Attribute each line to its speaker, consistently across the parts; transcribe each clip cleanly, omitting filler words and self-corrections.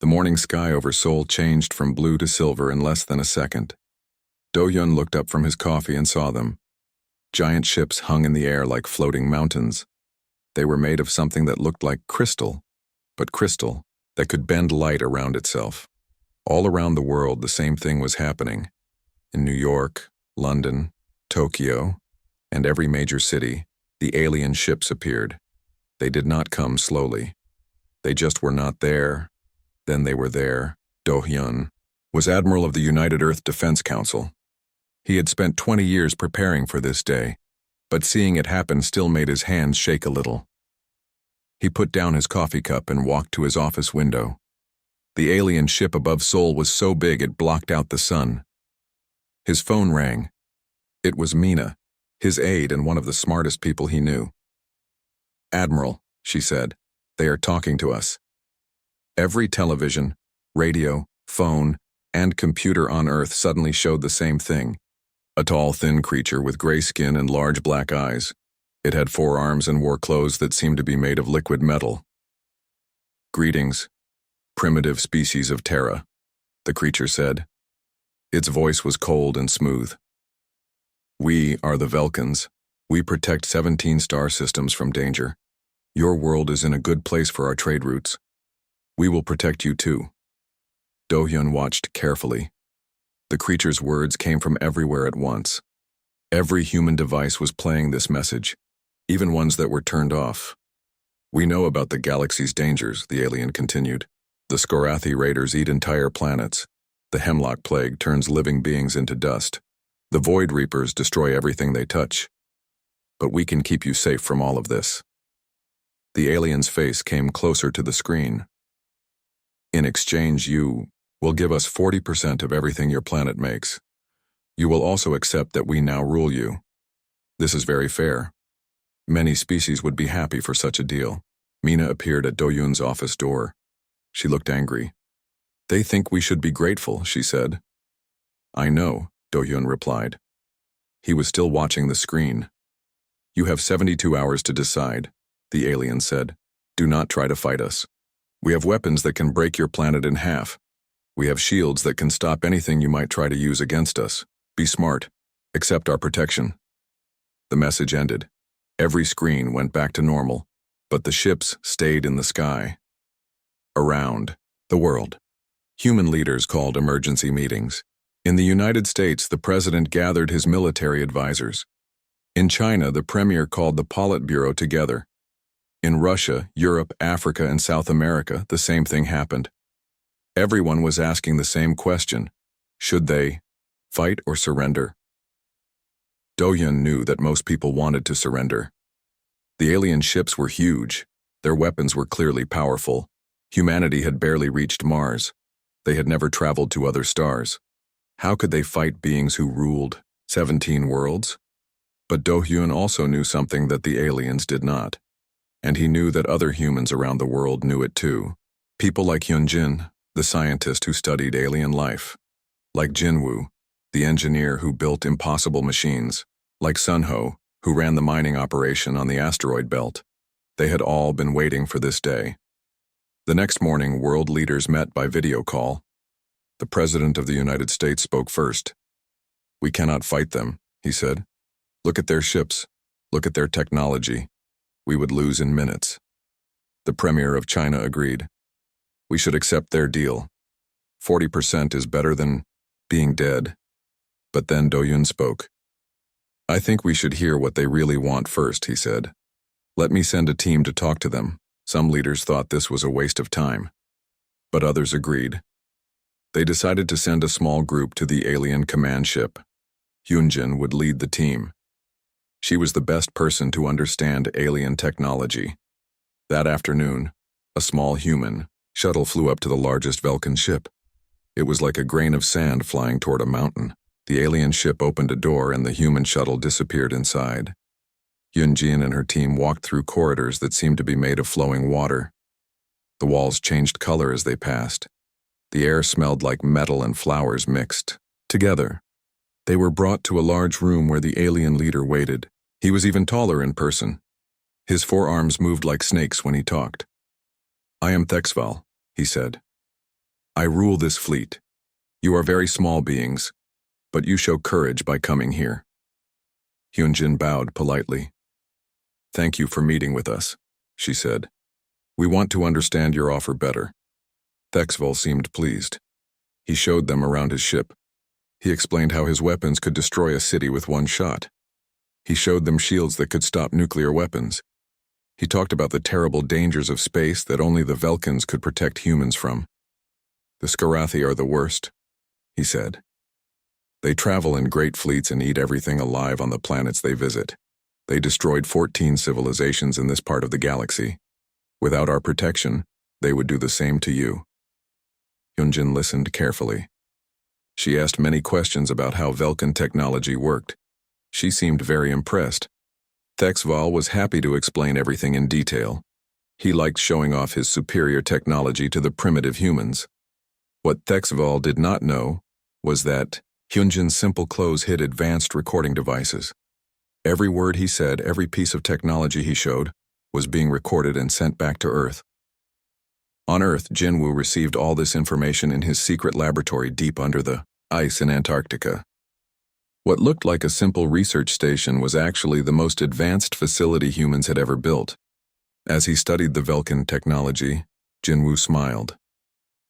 Speaker 1: The morning sky over Seoul changed from blue to silver in less than a second. Do-hyun looked up from his coffee and saw them. Giant ships hung in the air like floating mountains. They were made of something that looked like crystal, but crystal that could bend light around itself. All around the world, the same thing was happening. In New York, London, Tokyo, and every major city, the alien ships appeared. They did not come slowly. They just were not there. Then they were there. Do-hyun was Admiral of the United Earth Defense Council. He had spent 20 years preparing for this day, but seeing it happen still made his hands shake a little. He put down his coffee cup and walked to his office window. The alien ship above Seoul was so big it blocked out the sun. His phone rang. It was Mina, his aide and one of the smartest people he knew. "Admiral," she said, "they are talking to us." Every television, radio, phone, and computer on Earth suddenly showed the same thing. A tall, thin creature with gray skin and large black eyes. It had 4 arms and wore clothes that seemed to be made of liquid metal. "Greetings, primitive species of Terra," the creature said. Its voice was cold and smooth. "We are the Velkans. We protect 17 star systems from danger. Your world is in a good place for our trade routes. We will protect you too." Do-hyun watched carefully. The creature's words came from everywhere at once. Every human device was playing this message, even ones that were turned off. "We know about the galaxy's dangers," the alien continued. "The Skorathi raiders eat entire planets. The Hemlock Plague turns living beings into dust. The Void Reapers destroy everything they touch. But we can keep you safe from all of this." The alien's face came closer to the screen. "In exchange, you will give us 40% of everything your planet makes. You will also accept that we now rule you. This is very fair. Many species would be happy for such a deal." Mina appeared at Do-hyun's office door. She looked angry. "They think we should be grateful," she said. "I know," Do-hyun replied. He was still watching the screen. "You have 72 hours to decide," the alien said. "Do not try to fight us. We have weapons that can break your planet in half. We have shields that can stop anything you might try to use against us. Be smart. Accept our protection." The message ended. Every screen went back to normal, but the ships stayed in the sky. Around the world, human leaders called emergency meetings. In the United States, the president gathered his military advisors. In China, the premier called the Politburo together. In Russia, Europe, Africa, and South America, the same thing happened. Everyone was asking the same question: should they fight or surrender? Do-hyun knew that most people wanted to surrender. The alien ships were huge. Their weapons were clearly powerful. Humanity had barely reached Mars. They had never traveled to other stars. How could they fight beings who ruled 17 worlds? But Do-hyun also knew something that the aliens did not. And he knew that other humans around the world knew it too. People like Hyun-jin, the scientist who studied alien life. Like Jin-woo, the engineer who built impossible machines. Like Sun-ho, who ran the mining operation on the asteroid belt. They had all been waiting for this day. The next morning, world leaders met by video call. The President of the United States spoke first. "We cannot fight them," he said. "Look at their ships. Look at their technology. We would lose in minutes." The Premier of China agreed. "We should accept their deal. 40% is better than being dead." But then Do-hyun spoke. "I think we should hear what they really want first," he said. "Let me send a team to talk to them." Some leaders thought this was a waste of time, but others agreed. They decided to send a small group to the alien command ship. Hyun-jin would lead the team. She was the best person to understand alien technology. That afternoon, a small human shuttle flew up to the largest Velkan ship. It was like a grain of sand flying toward a mountain. The alien ship opened a door and the human shuttle disappeared inside. Hyun-jin and her team walked through corridors that seemed to be made of flowing water. The walls changed color as they passed. The air smelled like metal and flowers mixed together. They were brought to a large room where the alien leader waited. He was even taller in person. His forearms moved like snakes when he talked. "I am Thexval," he said. I rule this fleet. You are very small beings, but you show courage by coming here. Hyunjin bowed politely. Thank you for meeting with us, she said. We want to understand your offer better. Thexval seemed pleased. He showed them around his ship. He explained how his weapons could destroy a city with one shot. He showed them shields that could stop nuclear weapons. He talked about the terrible dangers of space that only the Velkans could protect humans from. The Skarathi are the worst, he said. They travel in great fleets and eat everything alive on the planets they visit. They destroyed 14 civilizations in this part of the galaxy. Without our protection, they would do the same to you. Hyunjin listened carefully. She asked many questions about how Velkan technology worked. She seemed very impressed. Thexval was happy to explain everything in detail. He liked showing off his superior technology to the primitive humans. What Thexval did not know was that Hyunjin's simple clothes hid advanced recording devices. Every word he said, every piece of technology he showed, was being recorded and sent back to Earth. On Earth, Jinwoo received all this information in his secret laboratory deep under the ice in Antarctica. What looked like a simple research station was actually the most advanced facility humans had ever built. As he studied the Velkan technology, Jinwoo smiled.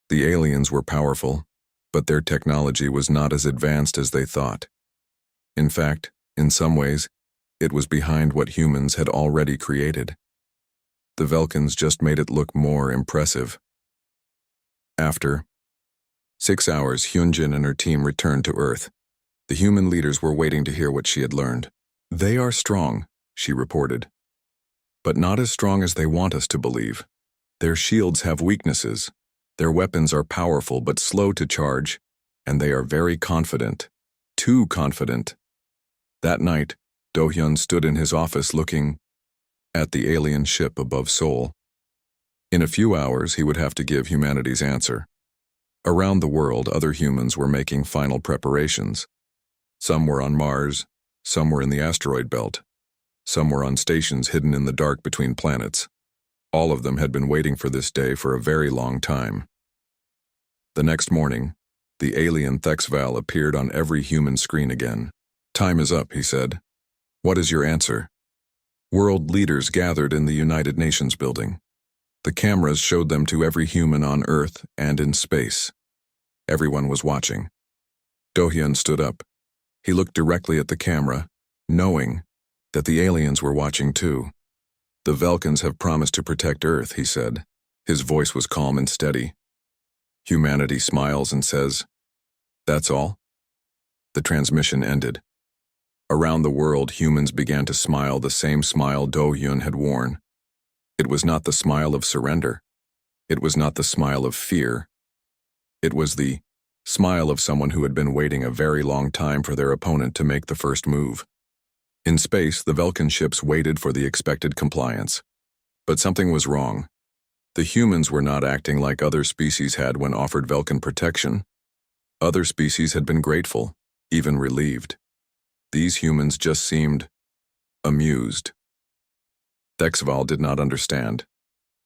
Speaker 1: The aliens were powerful, but their technology was not as advanced as they thought. In fact, in some ways, it was behind what humans had already created. The Velkans just made it look more impressive. After 6 hours, Hyunjin and her team returned to Earth. The human leaders were waiting to hear what she had learned. They are strong, she reported, but not as strong as they want us to believe. Their shields have weaknesses. Their weapons are powerful but slow to charge, and they are very confident. Too confident. That night, Do-hyun stood in his office looking at the alien ship above Seoul. In a few hours, he would have to give humanity's answer. Around the world, other humans were making final preparations. Some were on Mars, some were in the asteroid belt, some were on stations hidden in the dark between planets. All of them had been waiting for this day for a very long time. The next morning, the alien Thexval appeared on every human screen again. Time is up, he said. What is your answer? World leaders gathered in the United Nations building. The cameras showed them to every human on Earth and in space. Everyone was watching. Do-hyun stood up. He looked directly at the camera, knowing that the aliens were watching too. The Velkans have promised to protect Earth, he said. His voice was calm and steady. Humanity smiles and says, That's all? The transmission ended. Around the world, humans began to smile the same smile Do-hyun had worn. It was not the smile of surrender. It was not the smile of fear. It was the smile of someone who had been waiting a very long time for their opponent to make the first move. In space, the Velkan ships waited for the expected compliance. But something was wrong. The humans were not acting like other species had when offered Velkan protection. Other species had been grateful, even relieved. These humans just seemed amused. Thexval did not understand,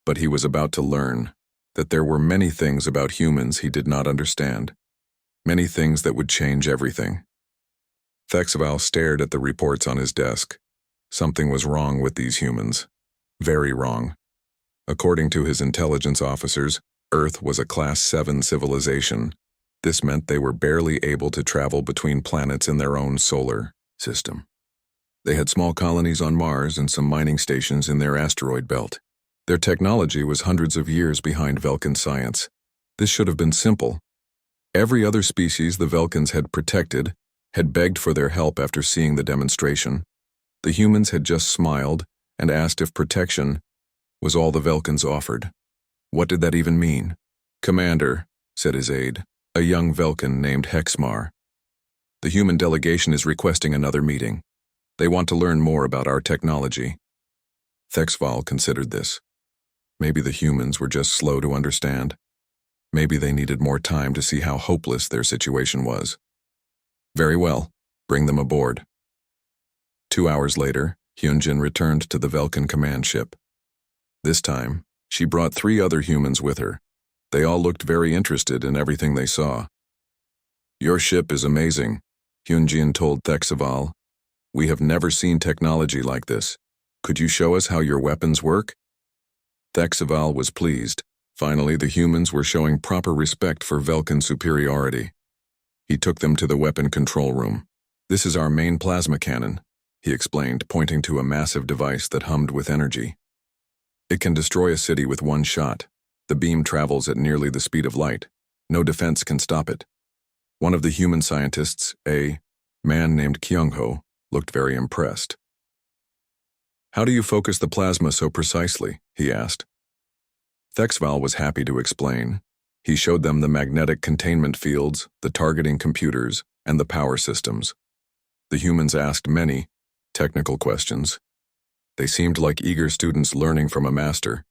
Speaker 1: but he was about to learn that there were many things about humans he did not understand. Many things that would change everything. Thexval stared at the reports on his desk. Something was wrong with these humans. Very wrong. According to his intelligence officers, Earth was a Class 7 civilization. This meant they were barely able to travel between planets in their own solar system. They had small colonies on Mars and some mining stations in their asteroid belt. Their technology was hundreds of years behind Velkan science. This should have been simple. Every other species the Velkans had protected had begged for their help after seeing the demonstration. The humans had just smiled and asked if protection was all the Velkans offered. What did that even mean? Commander, said his aide, a young Velkan named Hexmar. The human delegation is requesting another meeting. They want to learn more about our technology. Thexval considered this. Maybe the humans were just slow to understand. Maybe they needed more time to see how hopeless their situation was. Very well, bring them aboard. 2 hours later, Hyunjin returned to the Velkan command ship. This time, she brought 3 other humans with her. They all looked very interested in everything they saw. "Your ship is amazing," Hyunjin told Thexaval. "We have never seen technology like this. Could you show us how your weapons work?" Thexaval was pleased. Finally, the humans were showing proper respect for Velkan superiority. He took them to the weapon control room. "This is our main plasma cannon," he explained, pointing to a massive device that hummed with energy. "It can destroy a city with one shot. The beam travels at nearly the speed of light. No defense can stop it." One of the human scientists, a man named Kyungho, looked very impressed. "How do you focus the plasma so precisely?" he asked. Thexval was happy to explain. He showed them the magnetic containment fields, the targeting computers, and the power systems. The humans asked many technical questions. They seemed like eager students learning from a master.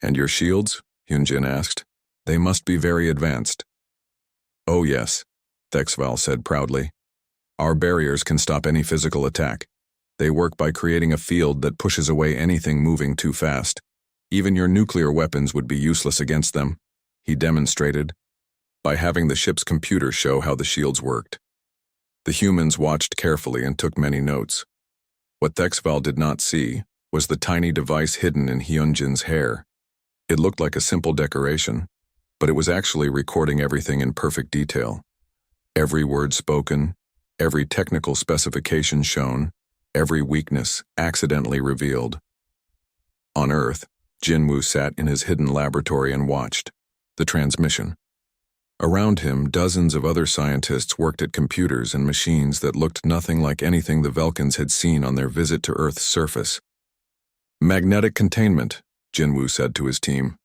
Speaker 1: "And your shields?" Hyunjin asked. "They must be very advanced." "Oh yes," Thexval said proudly. "Our barriers can stop any physical attack. They work by creating a field that pushes away anything moving too fast. Even your nuclear weapons would be useless against them," he demonstrated, by having the ship's computer show how the shields worked. The humans watched carefully and took many notes. What Thexval did not see was the tiny device hidden in Hyunjin's hair. It looked like a simple decoration, but it was actually recording everything in perfect detail. Every word spoken, every technical specification shown, every weakness accidentally revealed. On Earth, Jinwoo sat in his hidden laboratory and watched the transmission. Around him, dozens of other scientists worked at computers and machines that looked nothing like anything the Velkans had seen on their visit to Earth's surface. "Magnetic containment," Jinwoo said to his team.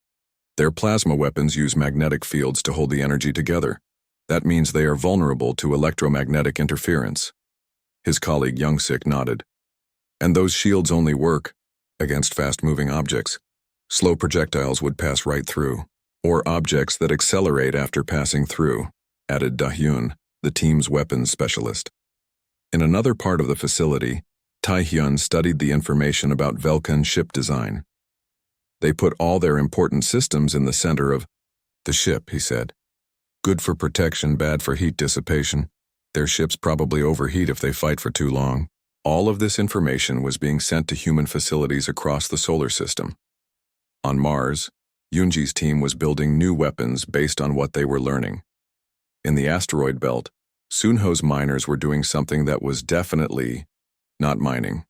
Speaker 1: "Their plasma weapons use magnetic fields to hold the energy together. That means they are vulnerable to electromagnetic interference." His colleague Youngsik nodded. "And those shields only work against fast-moving objects. Slow projectiles would pass right through, or objects that accelerate after passing through," added Dahyun, the team's weapons specialist. In another part of the facility, Taehyun studied the information about Velkan ship design. "They put all their important systems in the center of the ship," he said. "Good for protection, bad for heat dissipation. Their ships probably overheat if they fight for too long." All of this information was being sent to human facilities across the solar system. On Mars, Yoonji's team was building new weapons based on what they were learning. In the asteroid belt, Sunho's miners were doing something that was definitely not mining.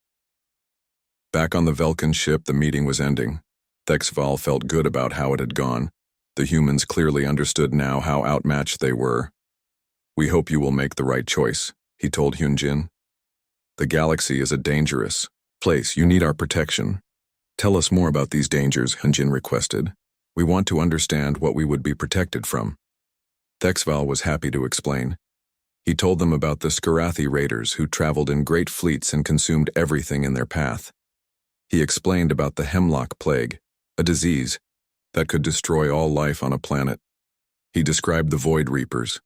Speaker 1: Back on the Velkan ship, the meeting was ending. Thexval felt good about how it had gone. The humans clearly understood now how outmatched they were. "We hope you will make the right choice," he told Hyunjin. "The galaxy is a dangerous place. You need our protection." "Tell us more about these dangers," Hyunjin requested. "We want to understand what we would be protected from." Thexval was happy to explain. He told them about the Skarathi raiders who traveled in great fleets and consumed everything in their path. He explained about the hemlock plague, a disease that could destroy all life on a planet. He described the Void Reapers,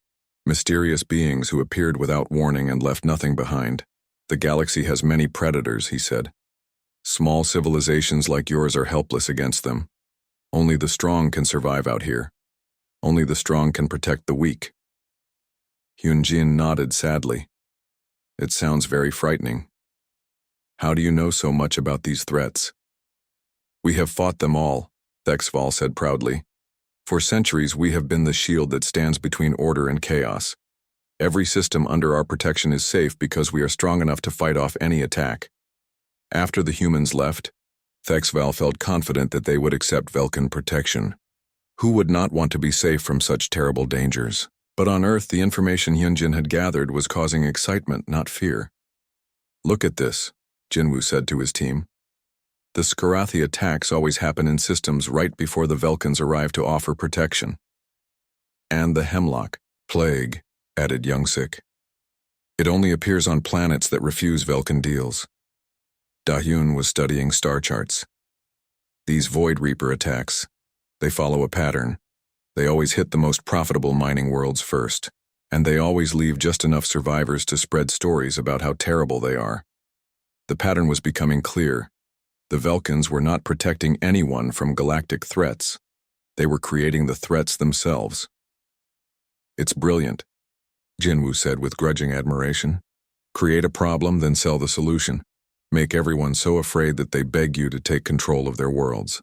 Speaker 1: mysterious beings who appeared without warning and left nothing behind. "The galaxy has many predators," he said. "Small civilizations like yours are helpless against them. Only the strong can survive out here. Only the strong can protect the weak." Hyunjin nodded sadly. "It sounds very frightening. How do you know so much about these threats?" "We have fought them all," Thexval said proudly. "For centuries we have been the shield that stands between order and chaos. Every system under our protection is safe because we are strong enough to fight off any attack." After the humans left, Thexval felt confident that they would accept Velkan protection. Who would not want to be safe from such terrible dangers? But on Earth, the information Hyunjin had gathered was causing excitement, not fear. "Look at this," Jinwoo said to his team. "The Skarathi attacks always happen in systems right before the Velkans arrive to offer protection." "And the hemlock plague," added Youngsik. "It only appears on planets that refuse Velkan deals." Dahyun was studying star charts. "These Void Reaper attacks, they follow a pattern. They always hit the most profitable mining worlds first, and they always leave just enough survivors to spread stories about how terrible they are." The pattern was becoming clear. The Velkans were not protecting anyone from galactic threats. They were creating the threats themselves. "It's brilliant," Jinwoo said with grudging admiration. "Create a problem, then sell the solution. Make everyone so afraid that they beg you to take control of their worlds."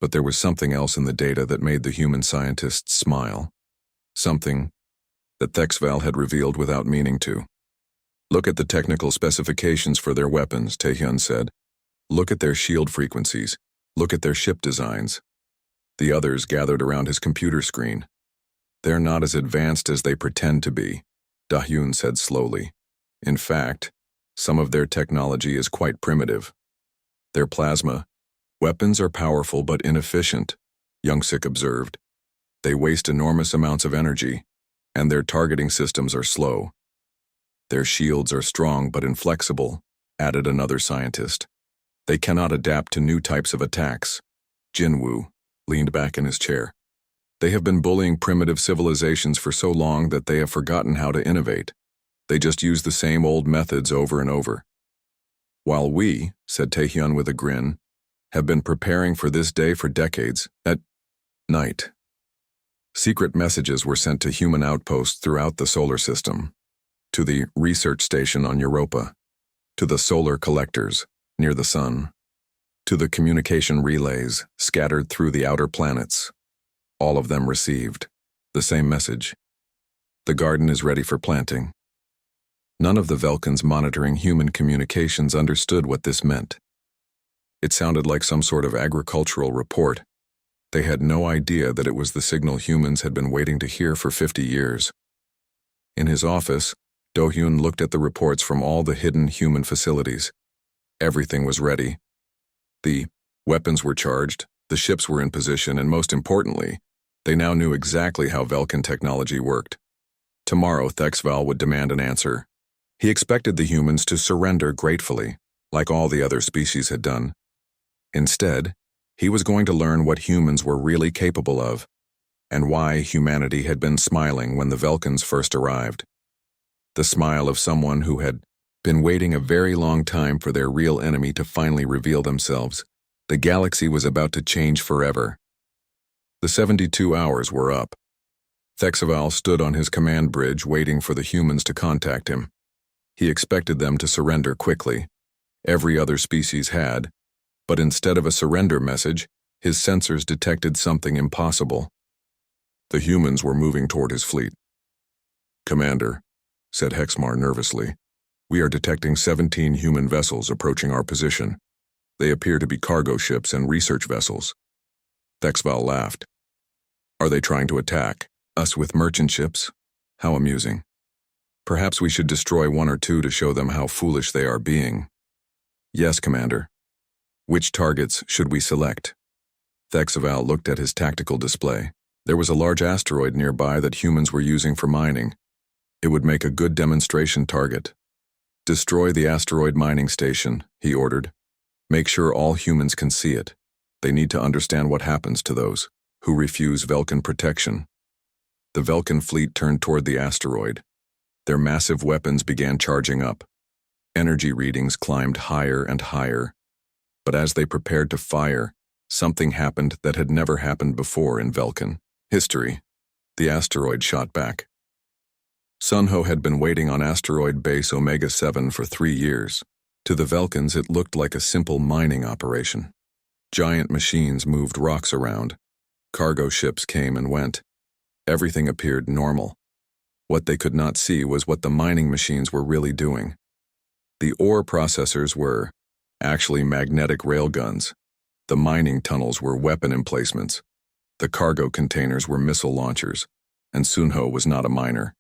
Speaker 1: But there was something else in the data that made the human scientists smile. Something that Thexval had revealed without meaning to. "Look at the technical specifications for their weapons," Taehyun said. "Look at their shield frequencies. Look at their ship designs." The others gathered around his computer screen. "They're not as advanced as they pretend to be," Dahyun said slowly. "In fact, some of their technology is quite primitive. Their plasma weapons are powerful but inefficient," Youngsik observed. "They waste enormous amounts of energy, and their targeting systems are slow. Their shields are strong but inflexible," added another scientist. "They cannot adapt to new types of attacks." Jinwoo leaned back in his chair. "They have been bullying primitive civilizations for so long that they have forgotten how to innovate. They just use the same old methods over and over." "While we," said Taehyun with a grin, "have been preparing for this day for decades." At night, secret messages were sent to human outposts throughout the solar system, to the research station on Europa, to the solar collectors near the sun, to the communication relays scattered through the outer planets. All of them received the same message: "The garden is ready for planting." None of the Velkans monitoring human communications understood what this meant. It sounded like some sort of agricultural report. They had no idea that it was the signal humans had been waiting to hear for 50 years. In his office, Do-hyun looked at the reports from all the hidden human facilities. Everything was ready. The weapons were charged, the ships were in position, and most importantly, they now knew exactly how Velkan technology worked. Tomorrow, Thexval would demand an answer. He expected the humans to surrender gratefully, like all the other species had done. Instead, he was going to learn what humans were really capable of, and why humanity had been smiling when the Velkans first arrived. The smile of someone who had been waiting a very long time for their real enemy to finally reveal themselves. The galaxy was about to change forever. The 72 hours were up. Thexval stood on his command bridge waiting for the humans to contact him. He expected them to surrender quickly. Every other species had, but instead of a surrender message, his sensors detected something impossible. The humans were moving toward his fleet. "Commander," said Hexmar nervously, "we are detecting 17 human vessels approaching our position. They appear to be cargo ships and research vessels." Thexval laughed. "Are they trying to attack us with merchant ships? How amusing. Perhaps we should destroy one or two to show them how foolish they are being." "Yes, Commander." "Which targets should we select?" Thexval looked at his tactical display. There was a large asteroid nearby that humans were using for mining. It would make a good demonstration target. "Destroy the asteroid mining station," he ordered. "Make sure all humans can see it. They need to understand what happens to those who refuse Velkan protection." The Velkan fleet turned toward the asteroid. Their massive weapons began charging up. Energy readings climbed higher and higher. But as they prepared to fire, something happened that had never happened before in Velkan history. The asteroid shot back. Sunho had been waiting on asteroid base Omega-7 for 3 years. To the Velkans, it looked like a simple mining operation. Giant machines moved rocks around. Cargo ships came and went. Everything appeared normal. What they could not see was what the mining machines were really doing. The ore processors were actually magnetic railguns. The mining tunnels were weapon emplacements. The cargo containers were missile launchers. And Sunho was not a miner.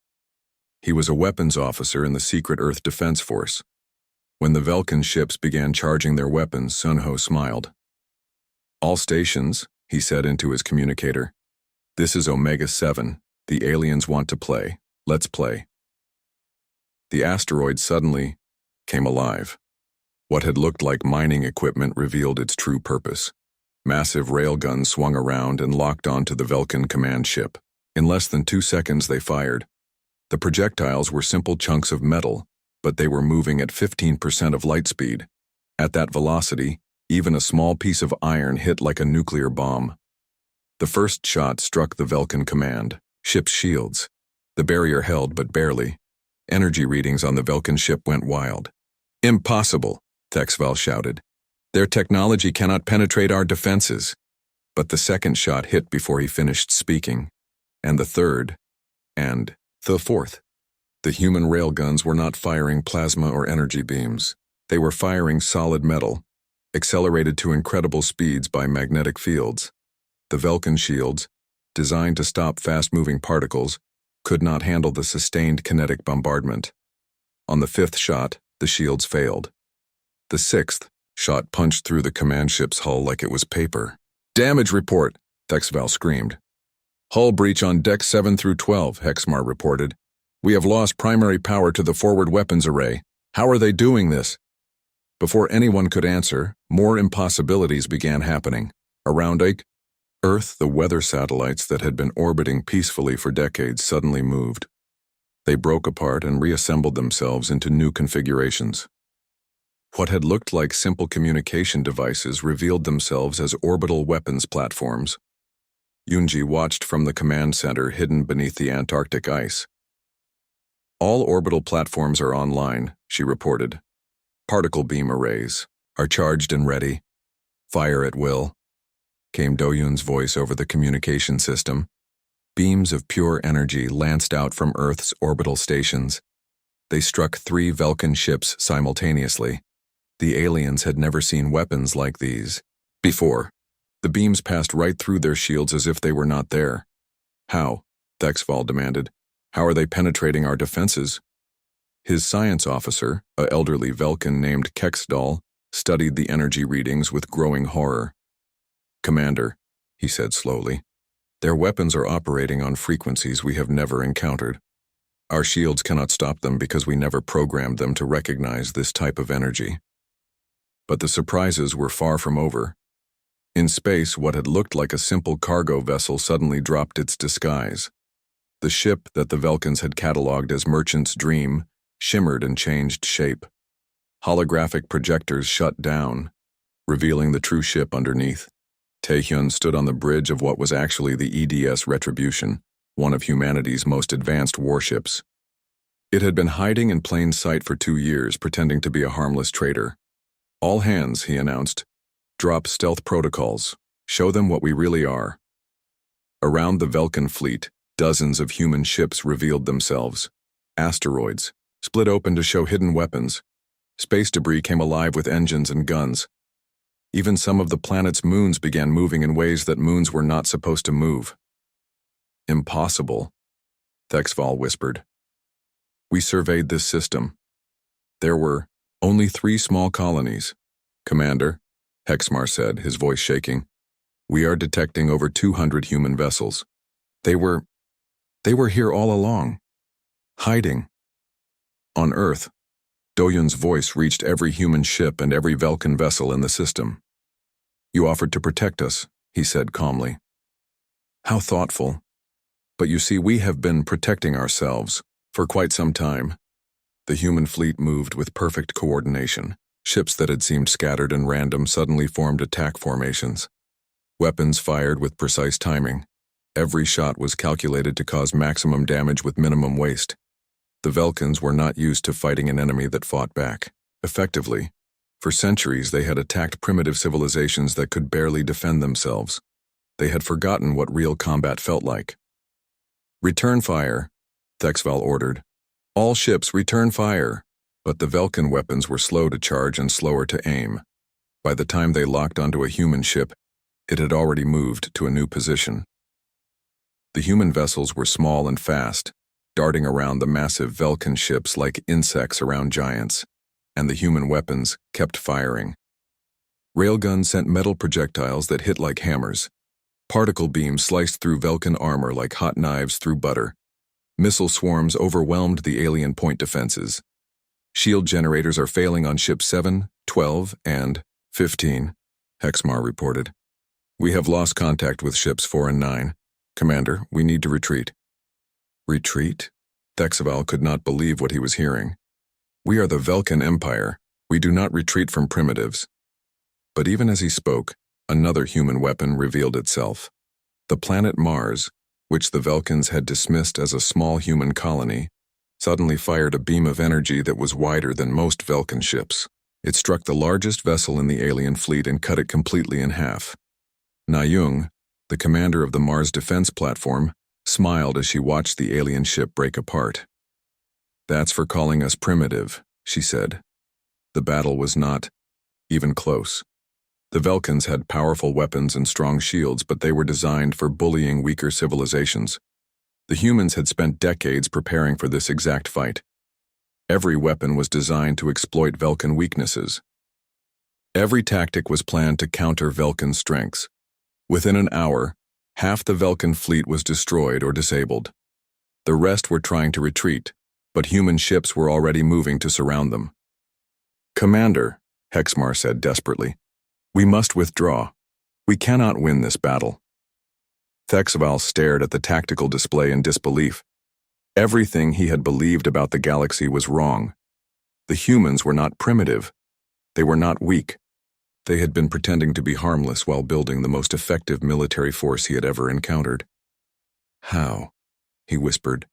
Speaker 1: He was a weapons officer in the secret Earth Defense Force. When the Velkan ships began charging their weapons, Sunho smiled. "All stations," he said into his communicator. "This is Omega-7. The aliens want to play. Let's play." The asteroid suddenly came alive. What had looked like mining equipment revealed its true purpose. Massive railguns swung around and locked onto the Velkan command ship. In less than 2 seconds they fired. The projectiles were simple chunks of metal, but they were moving at 15% of light speed. At that velocity, even a small piece of iron hit like a nuclear bomb. The first shot struck the Velkin command ship's shields. The barrier held, but barely. Energy readings on the Velkin ship went wild. "Impossible," Thexval shouted. "Their technology cannot penetrate our defenses." But the second shot hit before he finished speaking. And the third. And the fourth. The human railguns were not firing plasma or energy beams. They were firing solid metal, accelerated to incredible speeds by magnetic fields. The Velkin shields, designed to stop fast-moving particles, could not handle the sustained kinetic bombardment. On the fifth shot, the shields failed. The sixth shot punched through the command ship's hull like it was paper. "Damage report," Thexval screamed. "Hull breach on decks 7 through 12, Hexmar reported. "We have lost primary power to the forward weapons array. How are they doing this?" Before anyone could answer, more impossibilities began happening. Around Earth, the weather satellites that had been orbiting peacefully for decades suddenly moved. They broke apart and reassembled themselves into new configurations. What had looked like simple communication devices revealed themselves as orbital weapons platforms. Yunji watched from the command center hidden beneath the Antarctic ice. "All orbital platforms are online," she reported. "Particle beam arrays are charged and ready. Fire at will," came Doyun's voice over the communication system. Beams of pure energy lanced out from Earth's orbital stations. They struck 3 Velkin ships simultaneously. The aliens had never seen weapons like these before. The beams passed right through their shields as if they were not there. "How?" Thexval demanded. "How are they penetrating our defenses?" His science officer, an elderly Velkin named Kexdal, studied the energy readings with growing horror. "Commander," he said slowly, "their weapons are operating on frequencies we have never encountered. Our shields cannot stop them because we never programmed them to recognize this type of energy." But the surprises were far from over. In space, what had looked like a simple cargo vessel suddenly dropped its disguise. The ship that the Velkins had catalogued as Merchant's Dream shimmered and changed shape. Holographic projectors shut down, revealing the true ship underneath. Taehyun stood on the bridge of what was actually the EDS Retribution, one of humanity's most advanced warships. It had been hiding in plain sight for 2 years, pretending to be a harmless trader. "All hands," he announced. "Drop stealth protocols. Show them what we really are." Around the Velkin fleet, dozens of human ships revealed themselves. Asteroids split open to show hidden weapons. Space debris came alive with engines and guns. Even some of the planet's moons began moving in ways that moons were not supposed to move. "Impossible," Thexval whispered. "We surveyed this system. There were only 3 small colonies." "Commander," Hexmar said, his voice shaking, "we are detecting over 200 human vessels. They were here all along, hiding." On Earth, Doyun's voice reached every human ship and every Velkin vessel in the system. "You offered to protect us," he said calmly. "How thoughtful. But you see, we have been protecting ourselves for quite some time." The human fleet moved with perfect coordination. Ships that had seemed scattered and random suddenly formed attack formations. Weapons fired with precise timing. Every shot was calculated to cause maximum damage with minimum waste. The Velkins were not used to fighting an enemy that fought back effectively. For centuries, they had attacked primitive civilizations that could barely defend themselves. They had forgotten what real combat felt like. "Return fire," Thexval ordered. "All ships return fire." But the Velkin weapons were slow to charge and slower to aim. By the time they locked onto a human ship, it had already moved to a new position. The human vessels were small and fast, darting around the massive Velkin ships like insects around giants, and the human weapons kept firing. Railguns sent metal projectiles that hit like hammers. Particle beams sliced through Velkin armor like hot knives through butter. Missile swarms overwhelmed the alien point defenses. "Shield generators are failing on ships 7, 12, and 15, Hexmar reported. "We have lost contact with ships 4 and 9. Commander, we need to retreat." "Retreat?" Thexval could not believe what he was hearing. "We are the Velkin Empire. We do not retreat from primitives." But even as he spoke, another human weapon revealed itself. The planet Mars, which the Velkans had dismissed as a small human colony, suddenly fired a beam of energy that was wider than most Velkan ships. It struck the largest vessel in the alien fleet and cut it completely in half. Na-Young, the commander of the Mars defense platform, smiled as she watched the alien ship break apart. "That's for calling us primitive," she said. The battle was not even close. The Velkans had powerful weapons and strong shields, but they were designed for bullying weaker civilizations. The humans had spent decades preparing for this exact fight. Every weapon was designed to exploit Velkan weaknesses. Every tactic was planned to counter Velkan strengths. Within an hour, half the Velkan fleet was destroyed or disabled. The rest were trying to retreat, but human ships were already moving to surround them. "Commander," Hexmar said desperately, "we must withdraw. We cannot win this battle." Thexval stared at the tactical display in disbelief. Everything he had believed about the galaxy was wrong. The humans were not primitive. They were not weak. They had been pretending to be harmless while building the most effective military force he had ever encountered. "How?" he whispered.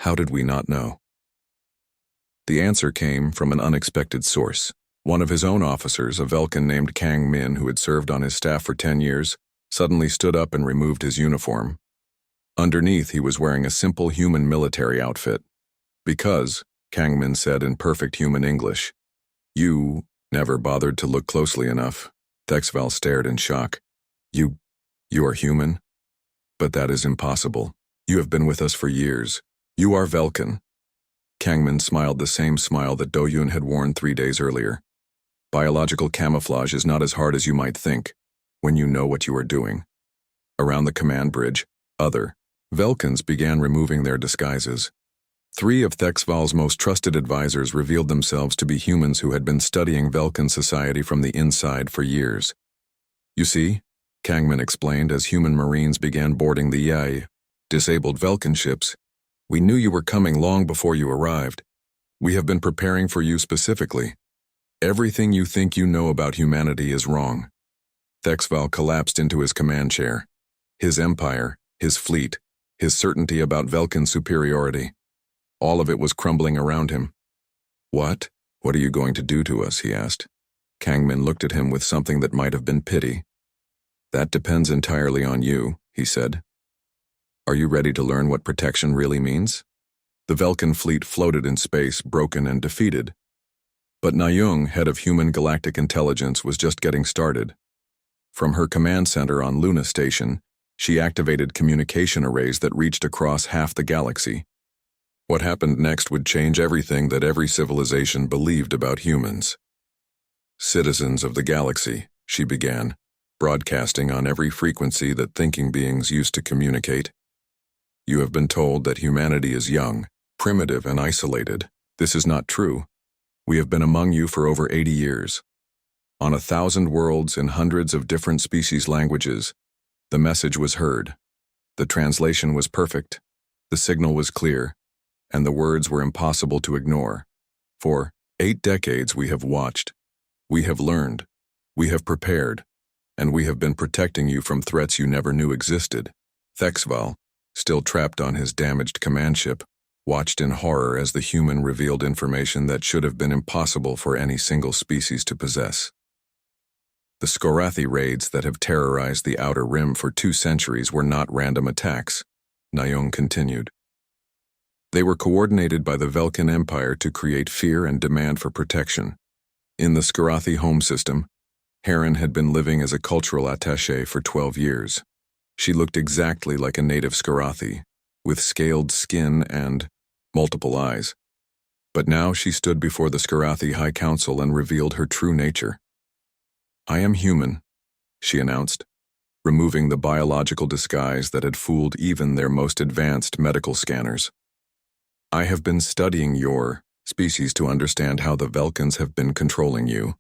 Speaker 1: "How did we not know?" The answer came from an unexpected source. One of his own officers, a Velkan named Kang Min, who had served on his staff for 10 years, suddenly stood up and removed his uniform. Underneath, he was wearing a simple human military outfit. "Because," Kang Min said in perfect human English, "you never bothered to look closely enough." Thexval stared in shock. You are human? But that is impossible. You have been with us for years. You are Velkan." Kangmin smiled the same smile that Do-Yun had worn 3 days earlier. "Biological camouflage is not as hard as you might think, when you know what you are doing." Around the command bridge, other Velkans began removing their disguises. 3 of Thexval's most trusted advisors revealed themselves to be humans who had been studying Velkan society from the inside for years. "You see," Kangmin explained as human marines began boarding the Yai, disabled Velkan ships, "we knew you were coming long before you arrived. We have been preparing for you specifically. Everything you think you know about humanity is wrong." Thexval collapsed into his command chair. His empire, his fleet, his certainty about Velkan superiority. All of it was crumbling around him. "What? What are you going to do to us?" he asked. Kangmin looked at him with something that might have been pity. "That depends entirely on you," he said. "Are you ready to learn what protection really means?" The Velkan fleet floated in space, broken and defeated. But Na-Young, head of human galactic intelligence, was just getting started. From her command center on Luna Station, she activated communication arrays that reached across half the galaxy. What happened next would change everything that every civilization believed about humans. "Citizens of the galaxy," she began, broadcasting on every frequency that thinking beings used to communicate. "You have been told that humanity is young, primitive, and isolated. This is not true. We have been among you for over 80 years. On 1,000 worlds in hundreds of different species languages, the message was heard. The translation was perfect, the signal was clear, and the words were impossible to ignore. For 8 decades we have watched, we have learned, we have prepared, and we have been protecting you from threats you never knew existed." Thexval, still trapped on his damaged command ship, watched in horror as the human revealed information that should have been impossible for any single species to possess. "The Skorathi raids that have terrorized the Outer Rim for 2 centuries were not random attacks," Na-Young continued. "They were coordinated by the Velkan Empire to create fear and demand for protection. In the Skorathi home system, Heron had been living as a cultural attaché for 12 years. She looked exactly like a native Skorathi, with scaled skin and multiple eyes. But now she stood before the Skorathi High Council and revealed her true nature. "I am human," she announced, removing the biological disguise that had fooled even their most advanced medical scanners. "I have been studying your species to understand how the Velkans have been controlling you."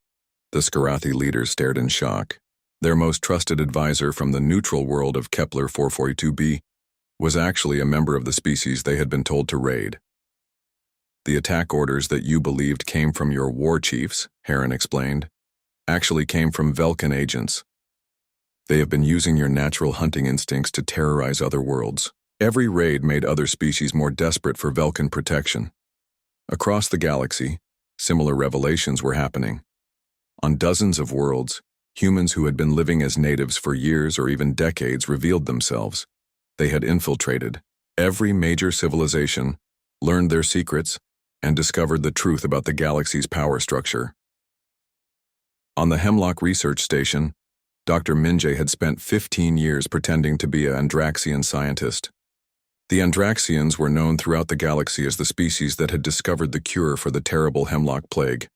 Speaker 1: The Skorathi leaders stared in shock. Their most trusted advisor from the neutral world of Kepler 442b was actually a member of the species they had been told to raid. "The attack orders that you believed came from your war chiefs," Heron explained, "actually came from Velkan agents. They have been using your natural hunting instincts to terrorize other worlds. Every raid made other species more desperate for Velkan protection. Across the galaxy, similar revelations were happening. On dozens of worlds, humans who had been living as natives for years or even decades revealed themselves. They had infiltrated every major civilization, learned their secrets, and discovered the truth about the galaxy's power structure. On the Hemlock Research Station, Dr. Minje had spent 15 years pretending to be an Andraxian scientist. The Andraxians were known throughout the galaxy as the species that had discovered the cure for the terrible Hemlock Plague.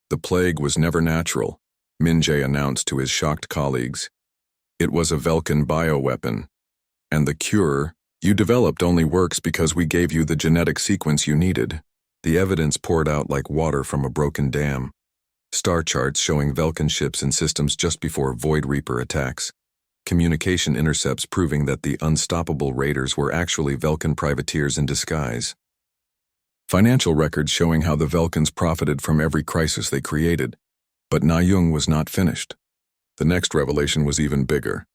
Speaker 1: The plague was never natural, Minje announced to his shocked colleagues. It was a Velkan bioweapon. And the cure you developed only works because we gave you the genetic sequence you needed. The evidence poured out like water from a broken dam. Star charts showing Velkan ships and systems just before Void Reaper attacks. Communication intercepts proving that the unstoppable raiders were actually Velkan privateers in disguise. Financial records showing how the Velkans profited from every crisis they created. But Na Young was not finished. The next revelation was even bigger.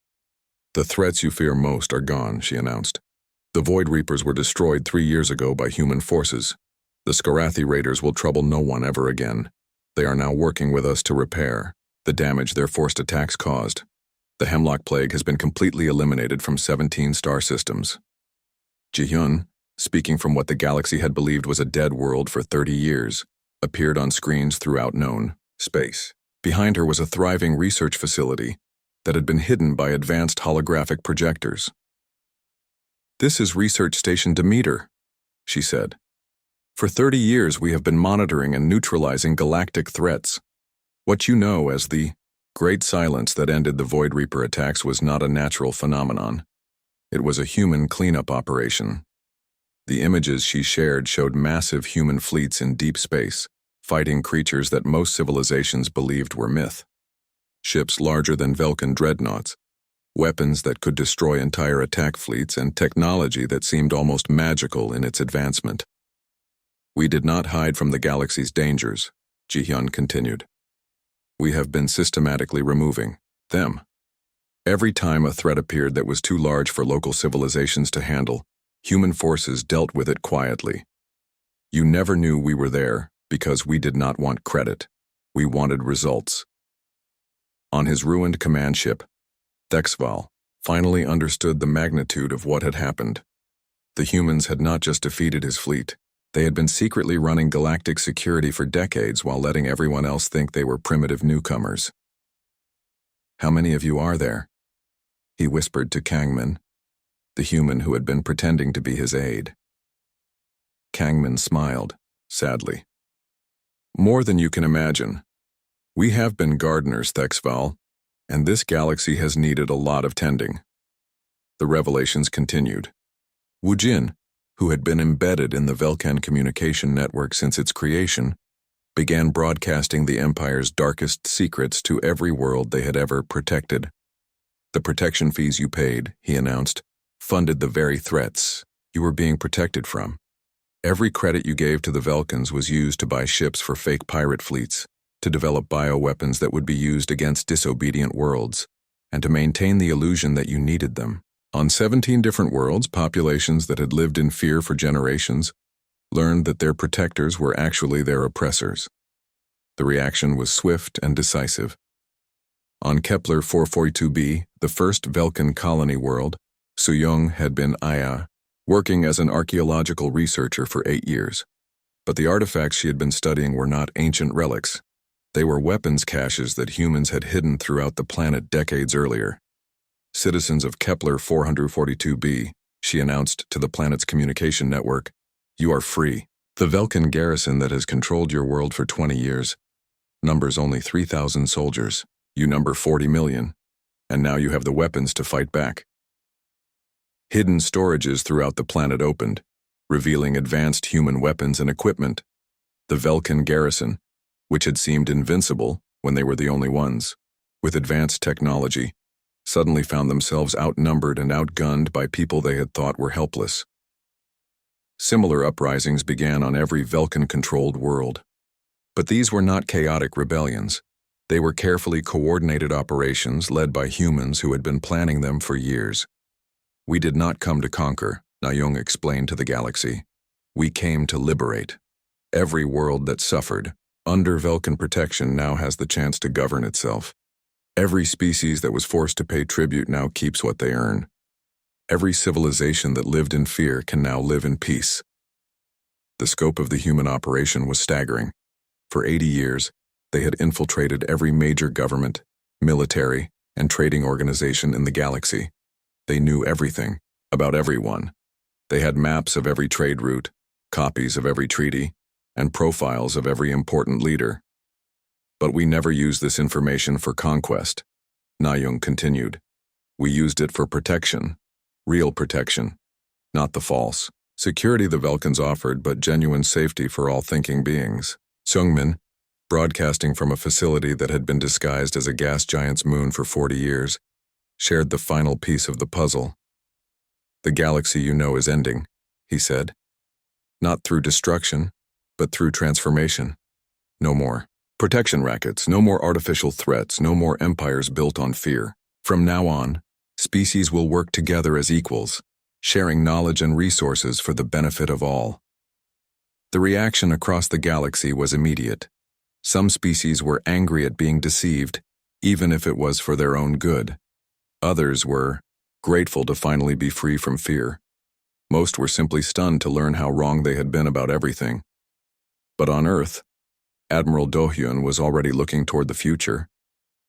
Speaker 1: The threats you fear most are gone, she announced. The Void Reapers were destroyed 3 years ago by human forces. The Skarathi raiders will trouble no one ever again. They are now working with us to repair the damage their forced attacks caused. The Hemlock Plague has been completely eliminated from 17 star systems. Ji-hyun, speaking from what the galaxy had believed was a dead world for 30 years, appeared on screens throughout known space. Behind her was a thriving research facility that had been hidden by advanced holographic projectors. "This is Research Station Demeter," she said. "For 30 years we have been monitoring and neutralizing galactic threats. What you know as the Great Silence that ended the Void Reaper attacks was not a natural phenomenon. It was a human cleanup operation." The images she shared showed massive human fleets in deep space, fighting creatures that most civilizations believed were myth. Ships larger than Velkan dreadnoughts, weapons that could destroy entire attack fleets, and technology that seemed almost magical in its advancement. "We did not hide from the galaxy's dangers," Ji-hyun continued. "We have been systematically removing them. Every time a threat appeared that was too large for local civilizations to handle, human forces dealt with it quietly. You never knew we were there because we did not want credit. We wanted results." On his ruined command ship, Thexval finally understood the magnitude of what had happened. The humans had not just defeated his fleet. They had been secretly running galactic security for decades while letting everyone else think they were primitive newcomers. "How many of you are there?" he whispered to Kangmin, the human who had been pretending to be his aide. Kangmin smiled, sadly. "More than you can imagine. We have been gardeners, Thexval, and this galaxy has needed a lot of tending." The revelations continued. Wu Jin, who had been embedded in the Velkan communication network since its creation, began broadcasting the Empire's darkest secrets to every world they had ever protected. "The protection fees you paid," he announced, "funded the very threats you were being protected from. Every credit you gave to the Velkans was used to buy ships for fake pirate fleets, to develop bioweapons that would be used against disobedient worlds, and to maintain the illusion that you needed them. On 17 different worlds, populations that had lived in fear for generations learned that their protectors were actually their oppressors. The reaction was swift and decisive. On Kepler 442b, the first Velkan colony world, Suyong had been Aya, working as an archaeological researcher for 8 years. But the artifacts she had been studying were not ancient relics. They were weapons caches that humans had hidden throughout the planet decades earlier. "Citizens of Kepler 442b, she announced to the planet's communication network, "you are free. The Velkan garrison that has controlled your world for 20 years numbers only 3,000 soldiers. You number 40 million, and now you have the weapons to fight back." Hidden storages throughout the planet opened, revealing advanced human weapons and equipment. The Velkan garrison, which had seemed invincible when they were the only ones, with advanced technology, suddenly found themselves outnumbered and outgunned by people they had thought were helpless. Similar uprisings began on every Velkan-controlled world. But these were not chaotic rebellions. They were carefully coordinated operations led by humans who had been planning them for years. We did not come to conquer, Nayung explained to the galaxy. We came to liberate. Every world that suffered, under Velkan protection, now has the chance to govern itself. Every species that was forced to pay tribute now keeps what they earn. Every civilization that lived in fear can now live in peace. The scope of the human operation was staggering. For 80 years, they had infiltrated every major government, military, and trading organization in the galaxy. They knew everything, about everyone. They had maps of every trade route, copies of every treaty, and profiles of every important leader. But we never used this information for conquest, Nayung continued. We used it for protection, real protection, not the false security the Velkans offered, but genuine safety for all thinking beings. Seungmin, broadcasting from a facility that had been disguised as a gas giant's moon for 40 years, shared the final piece of the puzzle. The galaxy you know is ending, he said. Not through destruction, but through transformation. No more protection rackets, no more artificial threats, no more empires built on fear. From now on, species will work together as equals, sharing knowledge and resources for the benefit of all. The reaction across the galaxy was immediate. Some species were angry at being deceived, even if it was for their own good. Others were grateful to finally be free from fear. Most were simply stunned to learn how wrong they had been about everything. But on Earth, Admiral Do-hyun was already looking toward the future.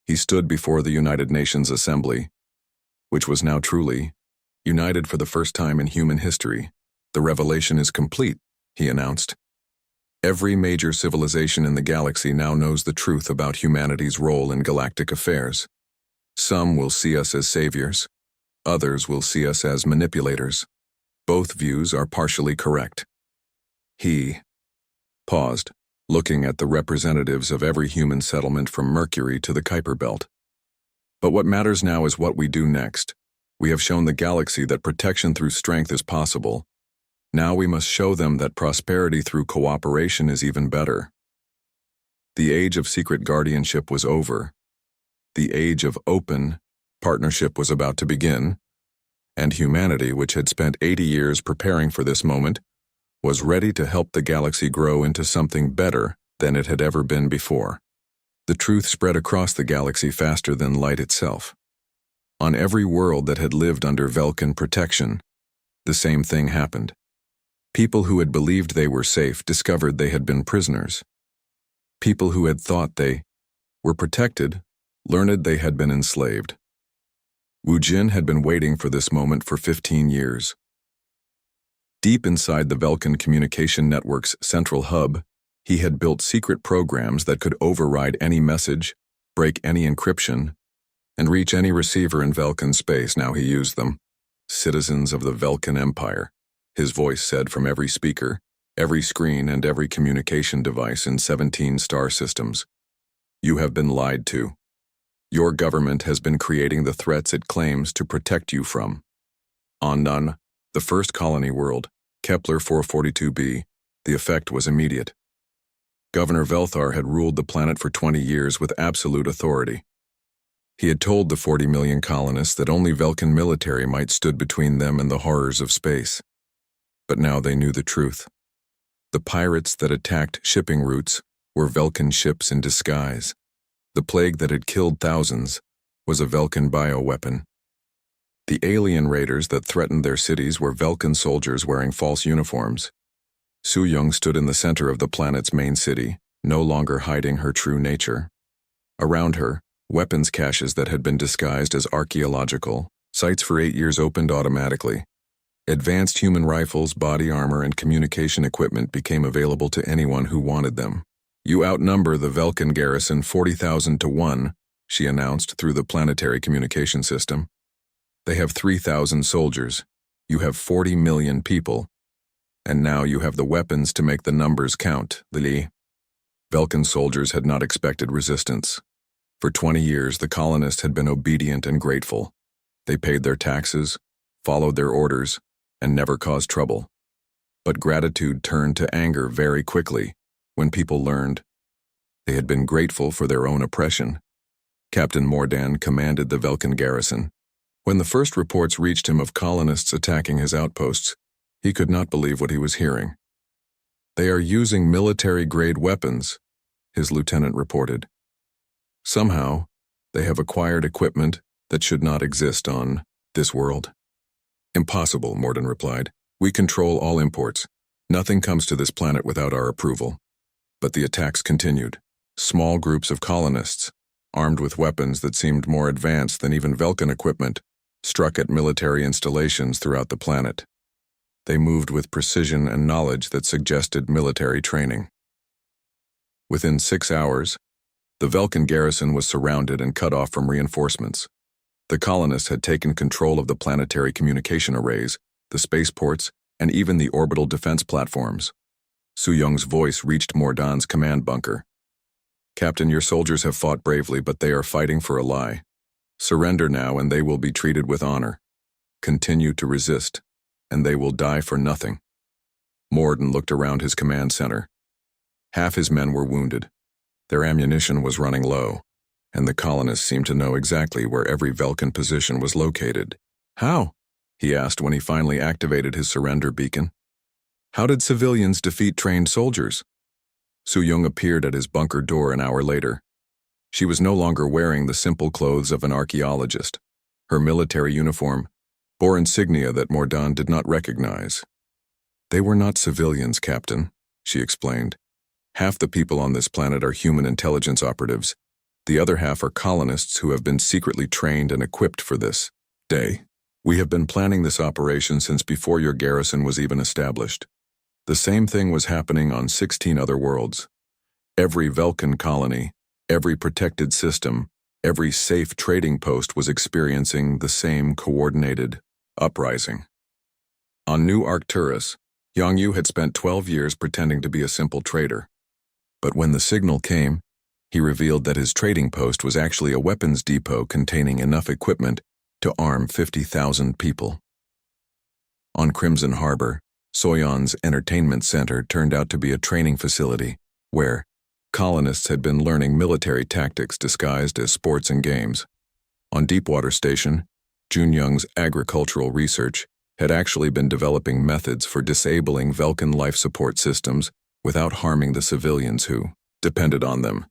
Speaker 1: He stood before the United Nations Assembly, which was now truly united for the first time in human history. The revelation is complete, he announced. Every major civilization in the galaxy now knows the truth about humanity's role in galactic affairs. Some will see us as saviors. Others will see us as manipulators. Both views are partially correct. He paused, looking at the representatives of every human settlement from Mercury to the Kuiper Belt. But what matters now is what we do next. We have shown the galaxy that protection through strength is possible. Now we must show them that prosperity through cooperation is even better. The age of secret guardianship was over. The age of open partnership was about to begin, and humanity, which had spent 80 years preparing for this moment, was ready to help the galaxy grow into something better than it had ever been before. The truth spread across the galaxy faster than light itself. On every world that had lived under Velkan protection, the same thing happened. People who had believed they were safe discovered they had been prisoners. People who had thought they were protected learned they had been enslaved. Wu Jin had been waiting for this moment for 15 years. Deep inside the Velkan Communication Network's central hub, he had built secret programs that could override any message, break any encryption, and reach any receiver in Velkan space. Now he used them. Citizens of the Velkan Empire, his voice said from every speaker, every screen, and every communication device in 17 star systems. You have been lied to. Your government has been creating the threats it claims to protect you from. On Nun, the first colony world, Kepler 442b, the effect was immediate. Governor Velthar had ruled the planet for 20 years with absolute authority. He had told the 40 million colonists that only Velkan military might stood between them and the horrors of space. But now they knew the truth. The pirates that attacked shipping routes were Velkan ships in disguise. The plague that had killed thousands was a Velkan bioweapon. The alien raiders that threatened their cities were Velkan soldiers wearing false uniforms. Su-young stood in the center of the planet's main city, no longer hiding her true nature. Around her, weapons caches that had been disguised as archaeological sites for 8 years opened automatically. Advanced human rifles, body armor, and communication equipment became available to anyone who wanted them. You outnumber the Velkan garrison 40,000 to 1, she announced through the planetary communication system. They have 3,000 soldiers. You have 40 million people. And now you have the weapons to make the numbers count, Lili. Velkan soldiers had not expected resistance. For 20 years, the colonists had been obedient and grateful. They paid their taxes, followed their orders, and never caused trouble. But gratitude turned to anger very quickly when people learned They had been grateful for their own oppression. Captain Mordan commanded the Velkin garrison. When the first reports reached him of colonists attacking his outposts, he could not believe what he was hearing. "They are using military-grade weapons," his lieutenant reported. "Somehow, they have acquired equipment that should not exist on this world." "Impossible," Mordan replied. "We control all imports. Nothing comes to this planet without our approval." But the attacks continued. Small groups of colonists, armed with weapons that seemed more advanced than even Velkin equipment, struck at military installations throughout the planet. They moved with precision and knowledge that suggested military training. Within 6 hours, the Velkin garrison was surrounded and cut off from reinforcements. The colonists had taken control of the planetary communication arrays, the spaceports, and even the orbital defense platforms. Su-Young's voice reached Mordan's command bunker. "Captain, your soldiers have fought bravely, but they are fighting for a lie. Surrender now and they will be treated with honor. Continue to resist, and they will die for nothing." Mordan looked around his command center. Half his men were wounded. Their ammunition was running low, and the colonists seemed to know exactly where every Velkin position was located. "How?" he asked when he finally activated his surrender beacon. "How did civilians defeat trained soldiers?" Su-Young appeared at his bunker door an hour later. She was no longer wearing the simple clothes of an archaeologist. Her military uniform bore insignia that Mordan did not recognize. "They were not civilians, Captain," she explained. "Half the people on this planet are human intelligence operatives. The other half are colonists who have been secretly trained and equipped for this day. We have been planning this operation since before your garrison was even established. The same thing was happening on 16 other worlds. Every Velkin colony, every protected system, every safe trading post was experiencing the same coordinated uprising. On New Arcturus, Yongyu had spent 12 years pretending to be a simple trader. But when the signal came, he revealed that his trading post was actually a weapons depot containing enough equipment to arm 50,000 people. On Crimson Harbor, Soyon's entertainment center turned out to be a training facility where colonists had been learning military tactics disguised as sports and games. On Deepwater Station, Junyoung's agricultural research had actually been developing methods for disabling Velkin life support systems without harming the civilians who depended on them.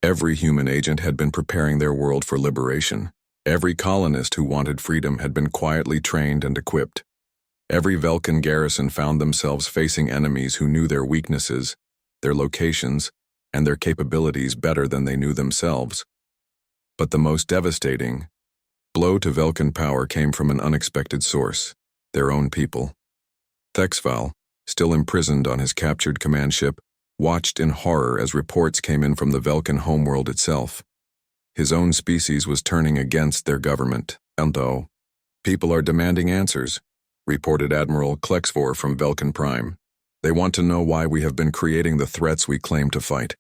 Speaker 1: Every human agent had been preparing their world for liberation. Every colonist who wanted freedom had been quietly trained and equipped. Every Velkin garrison found themselves facing enemies who knew their weaknesses, their locations, and their capabilities better than they knew themselves. But the most devastating blow to Velkin power came from an unexpected source, their own people. Thexval, still imprisoned on his captured command ship, watched in horror as reports came in from the Velkin homeworld itself. His own species was turning against their government, and though people are demanding answers, reported Admiral Klexvor from Velkin Prime. They want to know why we have been creating the threats we claim to fight.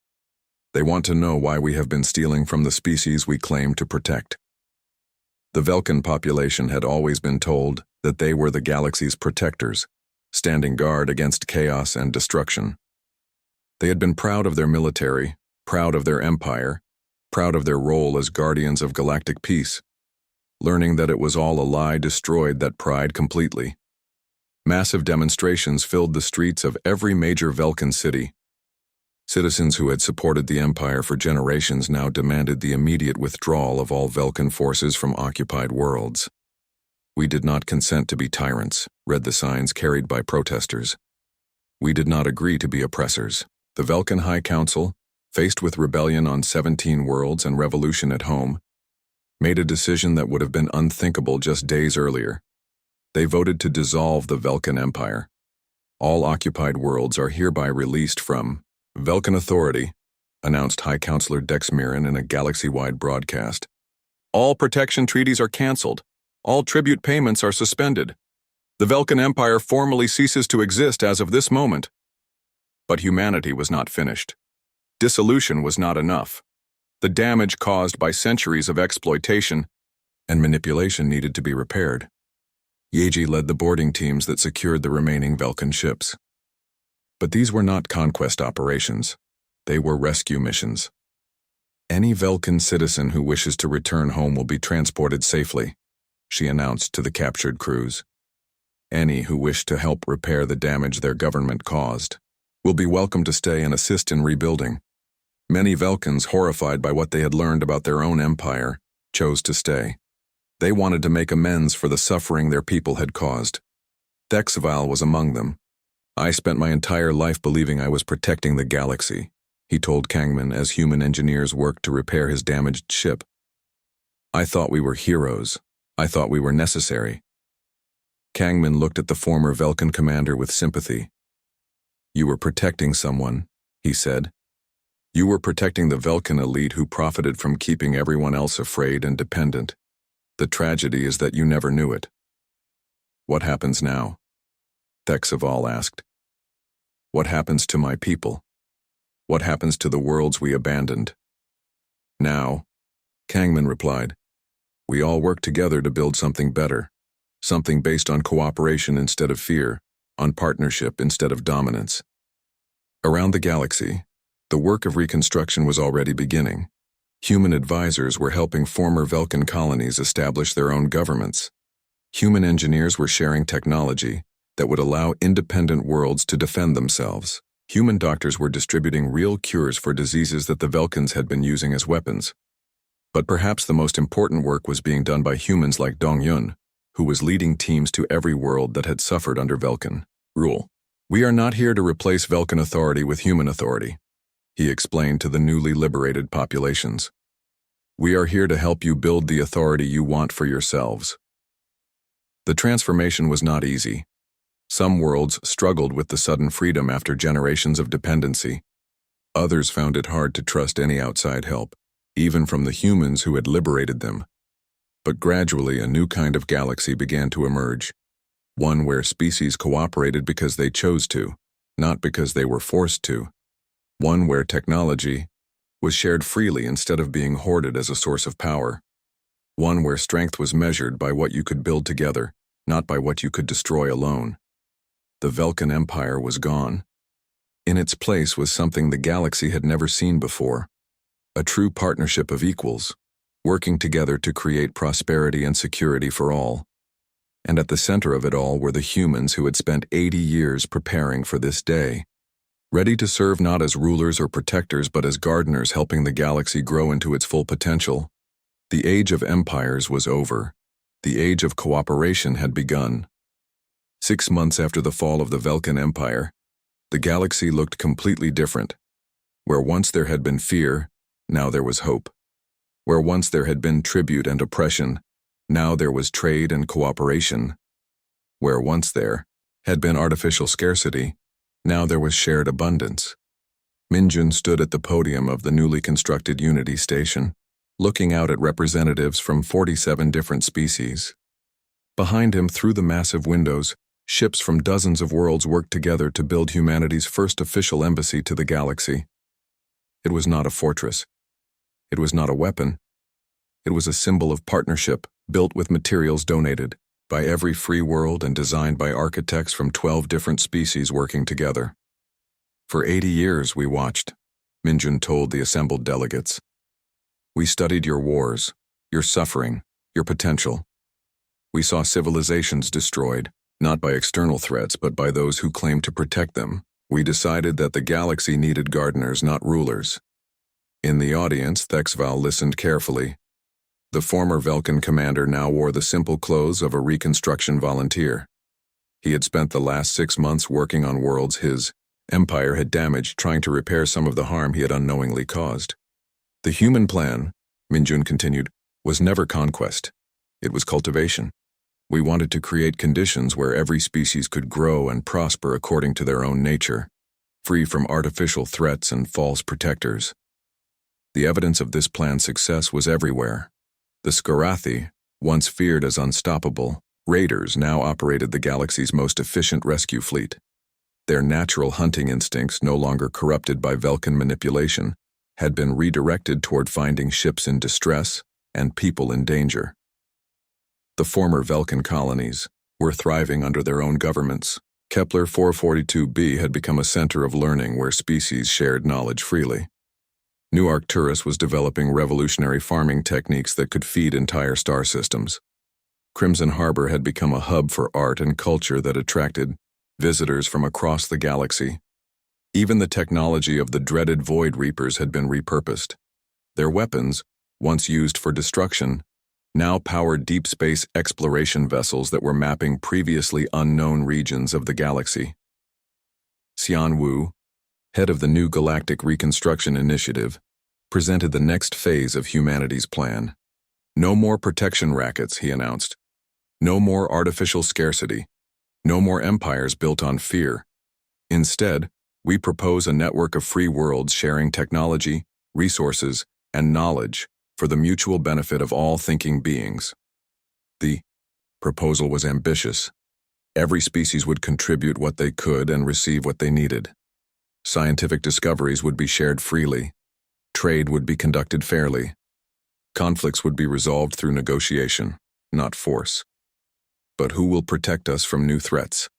Speaker 1: They want to know why we have been stealing from the species we claim to protect. The Velkin population had always been told that they were the galaxy's protectors, standing guard against chaos and destruction. They had been proud of their military, proud of their empire, proud of their role as guardians of galactic peace. Learning that it was all a lie destroyed that pride completely. Massive demonstrations filled the streets of every major Velkin city. Citizens who had supported the Empire for generations now demanded the immediate withdrawal of all Velkin forces from occupied worlds. "We did not consent to be tyrants," read the signs carried by protesters. "We did not agree to be oppressors." The Velkin High Council, faced with rebellion on 17 worlds and revolution at home, made a decision that would have been unthinkable just days earlier. They voted to dissolve the Velkin Empire. All occupied worlds are hereby released from Velkin Authority, announced High Counselor Dex Mirren in a galaxy-wide broadcast. All protection treaties are canceled. All tribute payments are suspended. The Velkin Empire formally ceases to exist as of this moment. But humanity was not finished. Dissolution was not enough. The damage caused by centuries of exploitation and manipulation needed to be repaired. Yeji led the boarding teams that secured the remaining Velkin ships. But these were not conquest operations. They were rescue missions. Any Velkan citizen who wishes to return home will be transported safely, she announced to the captured crews. Any who wish to help repair the damage their government caused will be welcome to stay and assist in rebuilding. Many Velkans, horrified by what they had learned about their own empire, chose to stay. They wanted to make amends for the suffering their people had caused. Thexval was among them. I spent my entire life believing I was protecting the galaxy, he told Kangman as human engineers worked to repair his damaged ship. I thought we were heroes. I thought we were necessary. Kangman looked at the former Velkan commander with sympathy. You were protecting someone, he said. You were protecting the Velkan elite who profited from keeping everyone else afraid and dependent. The tragedy is that you never knew it. What happens now? Thexval asked. What happens to my people? What happens to the worlds we abandoned? Now, Kangman replied, we all work together to build something better, something based on cooperation instead of fear, on partnership instead of dominance. Around the galaxy, the work of reconstruction was already beginning. Human advisors were helping former Velkan colonies establish their own governments. Human engineers were sharing technology that would allow independent worlds to defend themselves. Human doctors were distributing real cures for diseases that the Velkans had been using as weapons. But perhaps the most important work was being done by humans like Dongyun, who was leading teams to every world that had suffered under Velkan rule. We are not here to replace Velkan authority with human authority, he explained to the newly liberated populations. We are here to help you build the authority you want for yourselves. The transformation was not easy. Some worlds struggled with the sudden freedom after generations of dependency. Others found it hard to trust any outside help, even from the humans who had liberated them. But gradually a new kind of galaxy began to emerge, one where species cooperated because they chose to, not because they were forced to. One where technology was shared freely instead of being hoarded as a source of power. One where strength was measured by what you could build together, not by what you could destroy alone. The Velkan Empire was gone. In its place was something the galaxy had never seen before, a true partnership of equals, working together to create prosperity and security for all. And at the center of it all were the humans who had spent 80 years preparing for this day, ready to serve not as rulers or protectors but as gardeners helping the galaxy grow into its full potential. The age of empires was over. The age of cooperation had begun. 6 months after the fall of the Velkan Empire, the galaxy looked completely different. Where once there had been fear, now there was hope. Where once there had been tribute and oppression, now there was trade and cooperation. Where once there had been artificial scarcity, now there was shared abundance. Minjun stood at the podium of the newly constructed Unity Station, looking out at representatives from 47 different species. Behind him, through the massive windows, ships from dozens of worlds worked together to build humanity's first official embassy to the galaxy. It was not a fortress. It was not a weapon. It was a symbol of partnership, built with materials donated by every free world and designed by architects from 12 different species working together. For 80 years we watched, Minjun told the assembled delegates. We studied your wars, your suffering, your potential. We saw civilizations destroyed, not by external threats but by those who claimed to protect them. We decided that the galaxy needed gardeners, not rulers. In the audience, Thexval listened carefully. The former Velkan commander now wore the simple clothes of a reconstruction volunteer. He had spent the last 6 months working on worlds his empire had damaged, trying to repair some of the harm he had unknowingly caused. The human plan, Minjun continued, was never conquest. It was cultivation. We wanted to create conditions where every species could grow and prosper according to their own nature, free from artificial threats and false protectors. The evidence of this plan's success was everywhere. The Skarathi, once feared as unstoppable, raiders now operated the galaxy's most efficient rescue fleet. Their natural hunting instincts, no longer corrupted by Velkan manipulation, had been redirected toward finding ships in distress and people in danger. The former Velkan colonies were thriving under their own governments, Kepler 442b had become a center of learning where species shared knowledge freely. New Arcturus was developing revolutionary farming techniques that could feed entire star systems. Crimson Harbor had become a hub for art and culture that attracted visitors from across the galaxy. Even the technology of the dreaded Void Reapers had been repurposed. Their weapons, once used for destruction, now powered deep space exploration vessels that were mapping previously unknown regions of the galaxy. Xian Wu, head of the new Galactic Reconstruction Initiative, presented the next phase of humanity's plan. No more protection rackets, he announced. No more artificial scarcity. No more empires built on fear. Instead, we propose a network of free worlds sharing technology, resources, and knowledge for the mutual benefit of all thinking beings. The proposal was ambitious. Every species would contribute what they could and receive what they needed. Scientific discoveries would be shared freely. Trade would be conducted fairly. Conflicts would be resolved through negotiation, not force. But who will protect us from new threats?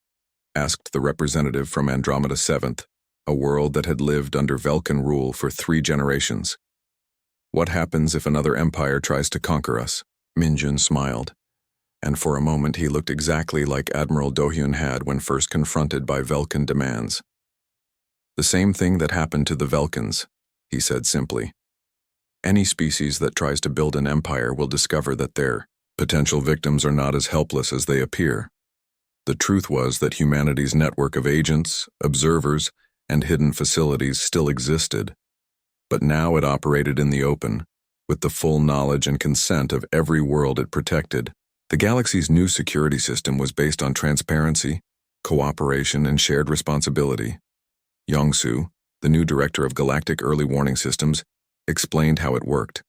Speaker 1: Asked the representative from Andromeda 7th, a world that had lived under Velkan rule for 3 generations. What happens if another empire tries to conquer us? Minjun smiled, and for a moment he looked exactly like Admiral Do-hyun had when first confronted by Velkan demands. The same thing that happened to the Velkans, he said simply. Any species that tries to build an empire will discover that their potential victims are not as helpless as they appear. The truth was that humanity's network of agents, observers, and hidden facilities still existed, but now it operated in the open, with the full knowledge and consent of every world it protected. The galaxy's new security system was based on transparency, cooperation, and shared responsibility. Yongsu, the new director of Galactic Early Warning Systems, explained how it worked.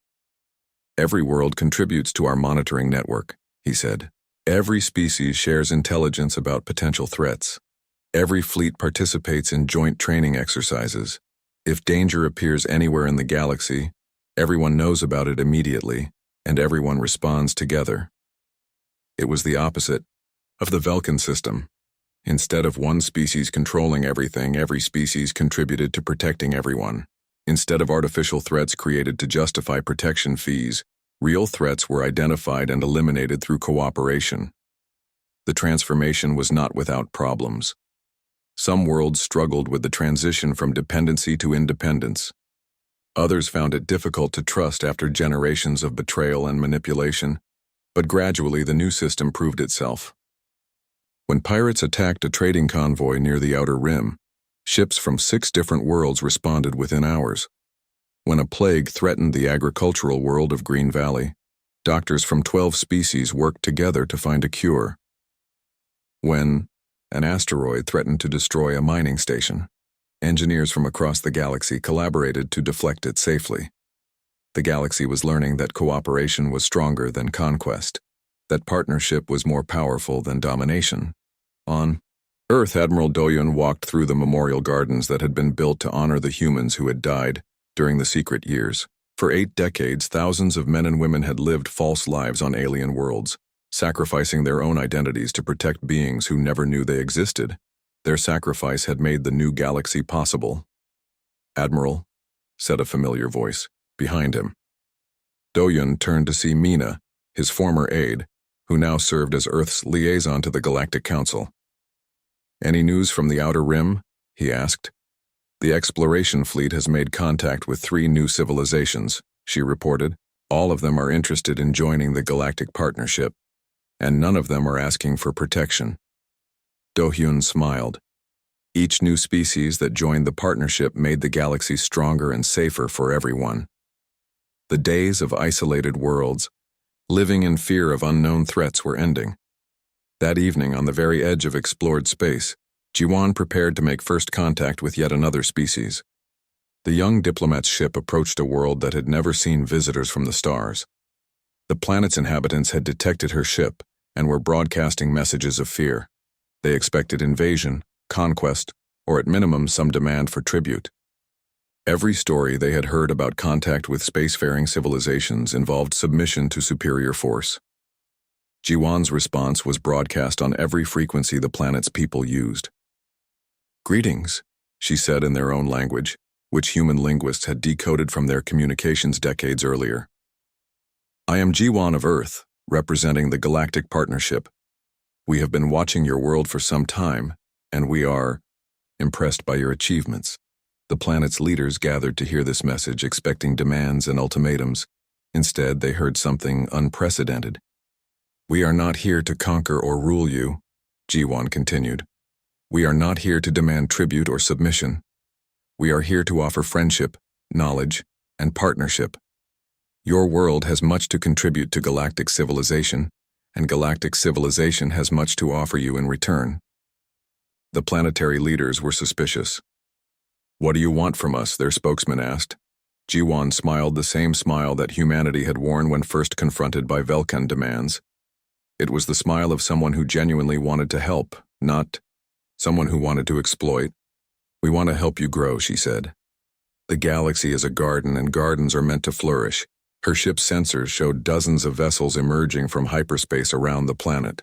Speaker 1: Every world contributes to our monitoring network, he said. Every species shares intelligence about potential threats. Every fleet participates in joint training exercises. If danger appears anywhere in the galaxy, everyone knows about it immediately, and everyone responds together. It was the opposite of the Velkan system. Instead of one species controlling everything, every species contributed to protecting everyone. Instead of artificial threats created to justify protection fees, real threats were identified and eliminated through cooperation. The transformation was not without problems. Some worlds struggled with the transition from dependency to independence. Others found it difficult to trust after generations of betrayal and manipulation, but gradually the new system proved itself. When pirates attacked a trading convoy near the Outer Rim, ships from 6 different worlds responded within hours. When a plague threatened the agricultural world of Green Valley, doctors from 12 species worked together to find a cure. When an asteroid threatened to destroy a mining station, engineers from across the galaxy collaborated to deflect it safely. The galaxy was learning that cooperation was stronger than conquest, that partnership was more powerful than domination. On Earth, Admiral Do-hyun walked through the memorial gardens that had been built to honor the humans who had died during the secret years. For 8 decades, thousands of men and women had lived false lives on alien worlds, sacrificing their own identities to protect beings who never knew they existed. Their sacrifice had made the new galaxy possible. "Admiral," said a familiar voice behind him. Do-hyun turned to see Mina, his former aide, who now served as Earth's liaison to the Galactic Council. "Any news from the Outer Rim?" he asked. "The exploration fleet has made contact with 3 new civilizations," she reported. "All of them are interested in joining the Galactic Partnership, and none of them are asking for protection." Do-hyun smiled. Each new species that joined the partnership made the galaxy stronger and safer for everyone. The days of isolated worlds, living in fear of unknown threats, were ending. That evening, on the very edge of explored space, Jiwan prepared to make first contact with yet another species. The young diplomat's ship approached a world that had never seen visitors from the stars. The planet's inhabitants had detected her ship and were broadcasting messages of fear. They expected invasion, conquest, or at minimum some demand for tribute. Every story they had heard about contact with spacefaring civilizations involved submission to superior force. Jiwan's response was broadcast on every frequency the planet's people used. Greetings, she said in their own language, which human linguists had decoded from their communications decades earlier. I am Jiwan of Earth, representing the Galactic Partnership. We have been watching your world for some time, and we are impressed by your achievements. The planet's leaders gathered to hear this message, expecting demands and ultimatums. Instead, they heard something unprecedented. We are not here to conquer or rule you, Jiwan continued. We are not here to demand tribute or submission. We are here to offer friendship, knowledge, and partnership. Your world has much to contribute to galactic civilization, and galactic civilization has much to offer you in return. The planetary leaders were suspicious. What do you want from us? Their spokesman asked. Jiwan smiled the same smile that humanity had worn when first confronted by Velkan demands. It was the smile of someone who genuinely wanted to help, not someone who wanted to exploit. We want to help you grow, she said. The galaxy is a garden, and gardens are meant to flourish. Her ship's sensors showed dozens of vessels emerging from hyperspace around the planet.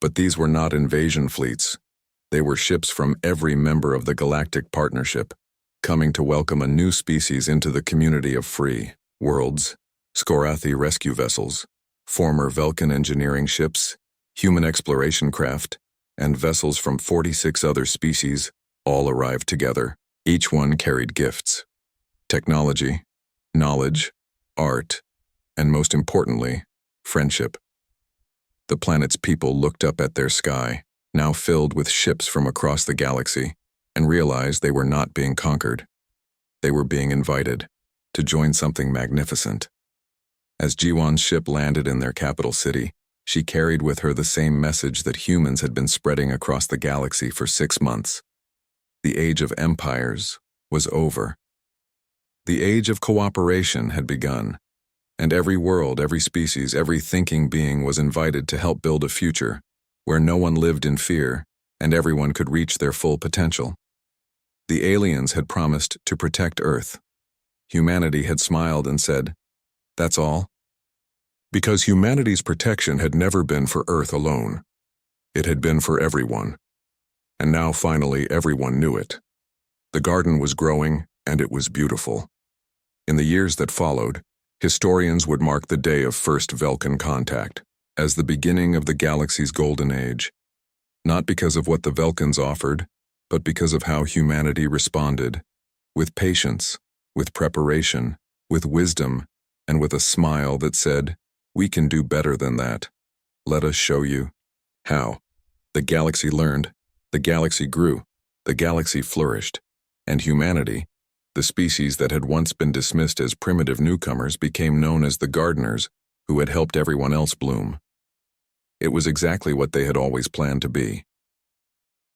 Speaker 1: But these were not invasion fleets. They were ships from every member of the Galactic Partnership, coming to welcome a new species into the community of free worlds, Skorathi rescue vessels, former Velkan engineering ships, human exploration craft, and vessels from 46 other species all arrived together. Each one carried gifts, technology, knowledge, art, and most importantly, friendship. The planet's people looked up at their sky, now filled with ships from across the galaxy, and realized they were not being conquered. They were being invited to join something magnificent. As Jiwan's ship landed in their capital city, she carried with her the same message that humans had been spreading across the galaxy for 6 months. The age of empires was over. The age of cooperation had begun, and every world, every species, every thinking being was invited to help build a future where no one lived in fear and everyone could reach their full potential. The aliens had promised to protect Earth. Humanity had smiled and said, "That's all?" Because humanity's protection had never been for Earth alone. It had been for everyone. And now finally everyone knew it. The garden was growing, and it was beautiful. In the years that followed, historians would mark the day of first Velkan contact as the beginning of the galaxy's golden age, not because of what the Velkans offered, but because of how humanity responded, with patience, with preparation, with wisdom, and with a smile that said, "We can do better than that. Let us show you how." The galaxy learned, the galaxy grew, the galaxy flourished, and humanity, the species that had once been dismissed as primitive newcomers, became known as the gardeners who had helped everyone else bloom. It was exactly what they had always planned to be.